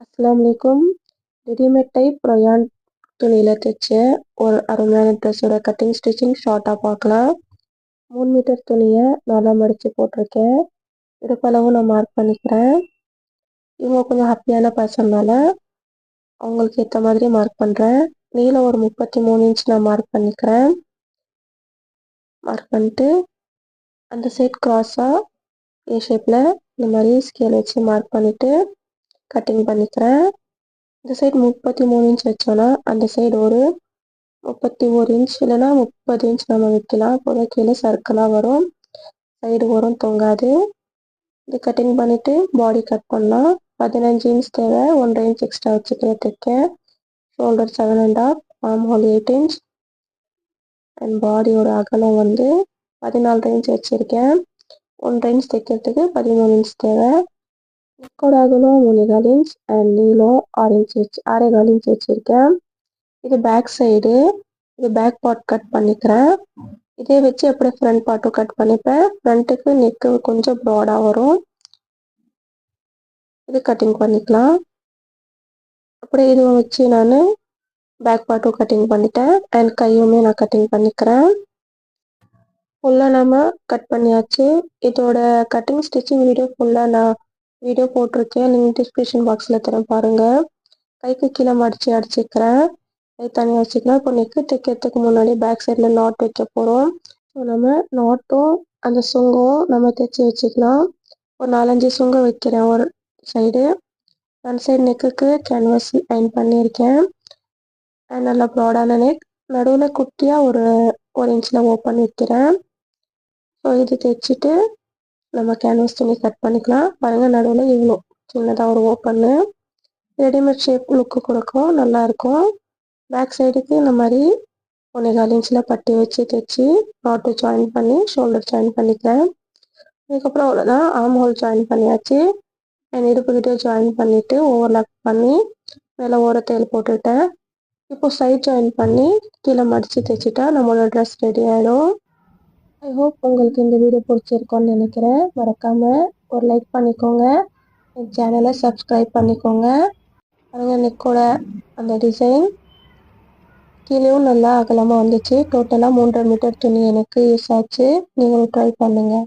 அஸ்ஸலாமு அலைக்கும். Readymade type rayon துணியில தைச்ச ஒரு அருமையான ட்ரெஸ்ஸோட கட்டிங் ஸ்டிச்சிங் ஷார்ட்டாக பார்க்கலாம். 3 மீட்டர் துணியை நல்லா மடித்து போட்டிருக்கேன். இடுப்பளவு நான் மார்க் பண்ணிக்கிறேன். இவங்க கொஞ்சம் ஹாப்பியான பர்சன்னால அவங்களுக்கு ஏற்ற மாதிரி மார்க் பண்ணுறேன். நீளம் ஒரு 33 இன்ச் நான் மார்க் பண்ணிக்கிறேன். மார்க் பண்ணிட்டு அந்த சைட் கிராஸாக ஏ ஷேப்பில் இந்த மாதிரி ஸ்கேல் வச்சு மார்க் பண்ணிவிட்டு கட்டிங் பண்ணிக்கிறேன். இந்த சைடு 33 இன்ச் வச்சோன்னா அந்த சைடு ஒரு 31 இன்ச் இல்லைன்னா 30 இன்ச் நம்ம வைக்கலாம். அப்போ கீழே சர்க்கிளாக வரும், சைடு வரும் தொங்காது. இது கட்டிங் பண்ணிவிட்டு பாடி கட் பண்ணலாம். 15 இன்ச் தேவை, 1.5 இன்ச் எக்ஸ்ட்ரா வச்சுக்கிறேன் தைக்க. Shoulder 7.5, arm whole 8 inch and பாடியோட அகலம் 14 இன்ச் வச்சுருக்கேன். 1.5 இன்ச் தைக்கிறதுக்கு 13 இன்ச் தேவை. நெக்கோட அகலம் 3.25 இன்ச் அண்ட் நீளம் 6.25 இன்ச் வச்சுருக்கேன். இது பேக் சைடு, இது பேக் பார்ட் கட் பண்ணிக்கிறேன். இதே வச்சு அப்படியே ஃப்ரண்ட் பார்ட்டும் கட் பண்ணிப்பேன். ஃப்ரண்ட்டுக்கு நெக்கு கொஞ்சம் ப்ராடாக வரும், இது கட்டிங் பண்ணிக்கலாம். அப்படியே இது வச்சு நான் பேக் பார்ட்டும் கட்டிங் பண்ணிட்டேன் அண்ட் கையுமே நான் கட்டிங் பண்ணிக்கிறேன். ஃபுல்லாக நம்ம கட் பண்ணியாச்சு. இதோட கட்டிங் ஸ்டிச்சிங் வீடியோ ஃபுல்லாக நான் வீடியோ போட்டிருக்கேன், லிங்க் டிஸ்கிரிப்ஷன் பாக்ஸில் தரேன் பாருங்கள். கைக்கு கீழே மடித்து அடிச்சுக்கிறேன், கை தனியாக வச்சுக்கலாம். இப்போ நெக்கு தைக்கிறதுக்கு முன்னாடி பேக் சைடில் நாட் வைக்க போகிறோம். ஸோ நம்ம நாட்டும் அந்த சுங்கும் நம்ம தைச்சி வச்சுக்கலாம். ஒரு 4-5 சுங்கம் வைக்கிறேன் ஒரு சைடு. ஃப்ரண்ட் சைடு நெக்குக்கு கேன்வாஸ் அயன் பண்ணியிருக்கேன். நல்லா ப்ராடான நெக், நடுவில் குட்டியாக ஒரு இன்ச்சில் ஓப்பன் வைக்கிறேன். ஸோ இது தைச்சிட்டு நம்ம கேன்வாஸ் துணி கட் பண்ணிக்கலாம். பாருங்கள், நடுவில் இவ்வளோ சின்னதாக ஒரு ஓப்பன்னு ரெடிமேட் ஷேப் லுக்கு கொடுக்கும், நல்லாயிருக்கும். பேக் சைடுக்கு இந்த மாதிரி 1.25 இன்ச்சில் பட்டி வச்சு தைச்சி நாட்டு ஜாயின் பண்ணி ஷோல்டர் ஜாயின் பண்ணிக்கிறேன். அதுக்கப்புறம் அவ்வளோதான், ஆர்ம் ஹோல் ஜாயின் பண்ணியாச்சு. என் இடுப்புக்கிட்டே ஜாயின் பண்ணிவிட்டு ஓவர்லாக் பண்ணி மேலே ஓரத்தையில் போட்டுட்டேன். இப்போ சைட் ஜாயின் பண்ணி கீழே மடித்து தைச்சிட்டா நம்மளோட ட்ரெஸ் ரெடி ஆகிடும். ஐ ஹோப் உங்களுக்கு இந்த வீடியோ பிடிச்சிருக்கோன்னு நினைக்கிறேன். மறக்காமல் ஒரு லைக் பண்ணிக்கோங்க, என் சேனலை சப்ஸ்கிரைப் பண்ணிக்கோங்க. பாருங்கள், நெக்கோட அந்த டிசைன் கீழேயும் நல்லா அகலமாக வந்துச்சு. டோட்டலாக 3.5 மீட்டர் துணி எனக்கு யூஸ் ஆச்சு. நீங்களும் ட்ரை பண்ணுங்கள்.